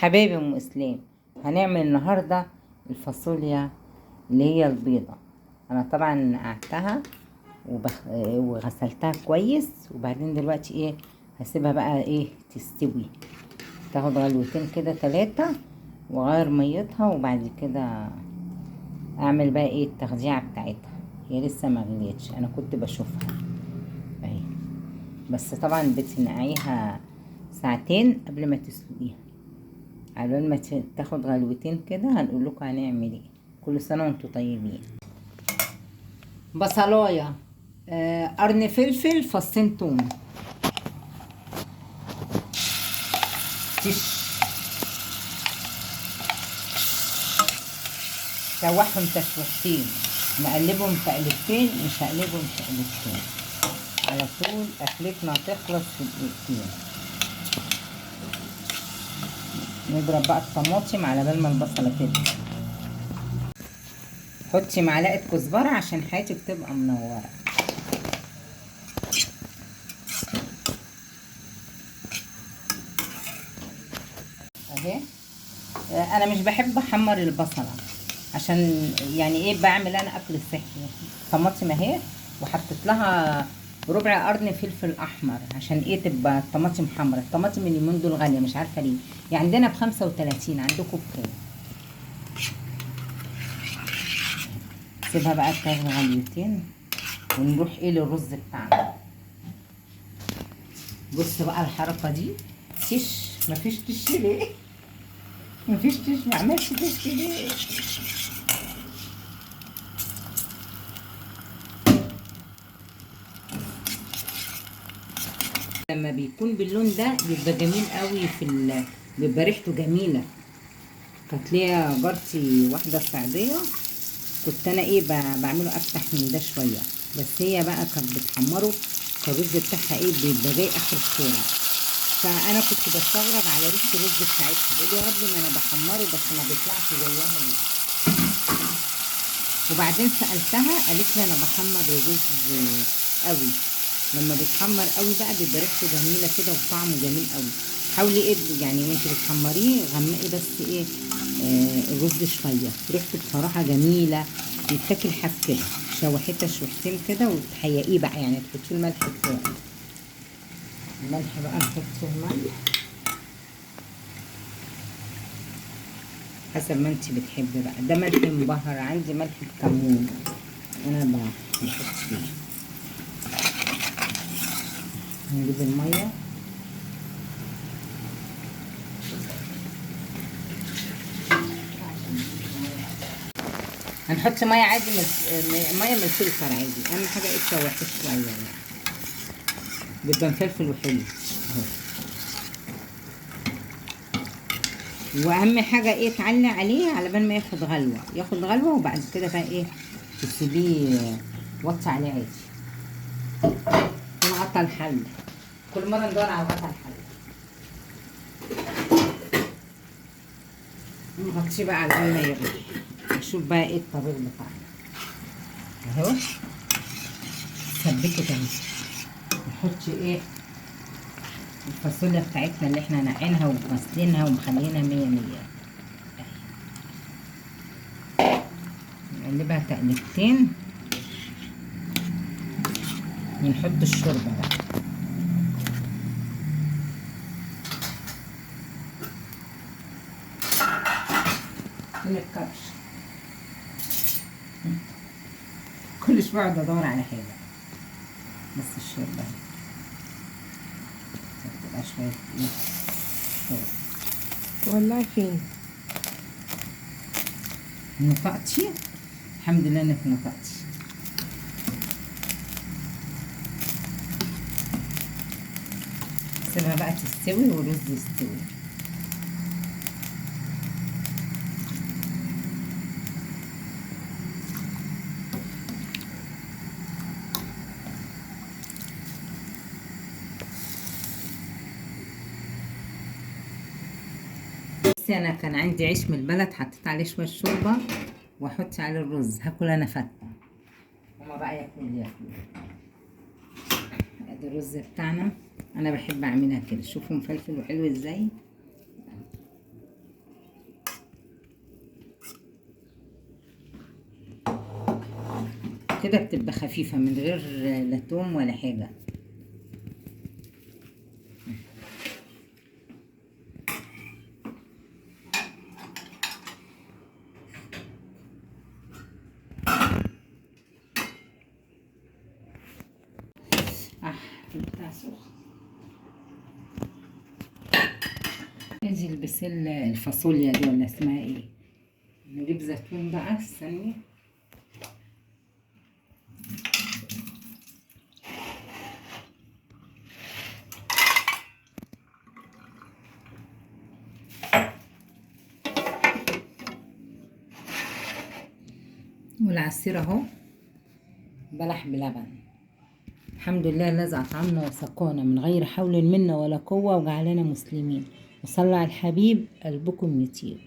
حبايبي ام اسلام، هنعمل النهارده الفاصوليا اللي هي البيضه. انا طبعا نقعتها وغسلتها كويس، وبعدين دلوقتي هسيبها بقى تستوي، تاخد غلوتين كده 3 واغير ميتها، وبعد كده اعمل بقى التخديعه بتاعتها. هي لسه ما غليتش، انا كنت بشوفها اهي، بس طبعا بتنقعيها ساعتين قبل ما تسلقيها، على بال ما تاخد غلوتين كده. هنقول لكم هنعمل ايه. كل سنه وانتم طيبين. بصلايه، قرن فلفل، فصين توم، شوحهم تشويحتين، نقلبهم تقلبتين، مش هقلبهم تقلبتين، على طول اكلتنا تخلص في دقيقتين. نضرب بقى الطماطم على بال ما البصله تدبل. حطي معلقه كزبره عشان حياتك تبقى منوره اهي. انا مش بحب احمر البصله، عشان يعني بعمل انا اكل صحي. طماطم اهي، وحطيت لها ربع قرن فلفل احمر عشان تبقى الطماطم حمرا. الطماطم اليومين دول غاليه، مش عارفه ليه. يعني عندنا ب35، عندكم بكام؟ سيبها بقى تاخد غليتين، ونروح للرز بتاعنا. بص بقى الحركه دي، مفيش تش ليه؟ مفيش تش، ما عملتش تش ليه؟ لما بيكون باللون ده بيبقى جميل قوي بيبقى ريحته جميله. كانت ليا جارتي واحده صعيديه، كنت انا بعمله افتح من ده شويه، بس هي بقى كانت بتحمره، فالرز بتاعها بيبقى زي اخر الشارع. فانا كنت بستغرب على ريحه الرز بتاعتها، بقول يا رب ما انا بحمره بس ما بيطلعش زيها ليه. وبعدين سالتها، قالت لي انا بحمر الرز قوي. لما بيتحمر قوي بقى بيبقى ريحته جميله كده وطعمه جميل قوي. حاولي يعني وانت بتحمريه غمقي بس الرز شويه، ريحته بصراحه جميله، بيتاكل حاف كده. شوحتها شوحتين كده وتحيقيه بقى، يعني تحطي الملح بتاعه. الملح بقى نحط الملح حسب ما انت بتحبي بقى. ده ملح مبهر، عندي ملح بكمون انا بحط فيه. نجيب الميه، هنحط ميه عادي، ميه من الفلتر عادي. اهم حاجه تشوحيه شويه، يعني بيبقى مفلفل وحلو اهو. واهم حاجه تعلي عليه على بال ما ياخد غلوه، وبعد كده بقى تسيبيه وطي عليه عادي. ونغطى الحل، كل مره ندور على غطا الحل. نغطيه بقى على بال ما يغلي. نشوف بقى الطبيخ بتاعنا اهو. سبكت اهي. نحط الفاصوليا بتاعتنا اللي احنا نقعينها وغسلينها ومخلينها 100. نقلبها تقلبتين، ونحط الشوربه بقى. من الكبش، كل شويه اقعد ادور على حاجه، بس الشوربه تبقى شويه شوربه. والله فين نطقتي؟ الحمد لله انك نطقتي. سيبها بقى تستوي والرز يستوي. بصي انا كان عندي عيش من البلد، حطيت عليه شويه شوربه واحط عليه الرز. هاكل انا فته، هما بقى ياكلوا. ادي الرز بتاعنا، انا بحب اعملها كده. شوفوا مفلفل وحلو ازاي. كده بتبقى خفيفة من غير لا توم ولا حاجة. بتاع سخن. ادي البسلة الفاصوليا دي ولا اسمها ايه، نجيب زيتون بقى استني. والعصير اهو بلح بلبن. الحمد لله الذي أطعمنا وسقانا من غير حول منا ولا قوة وجعلنا مسلمين، وصلى على الحبيب قلبكم يطيب.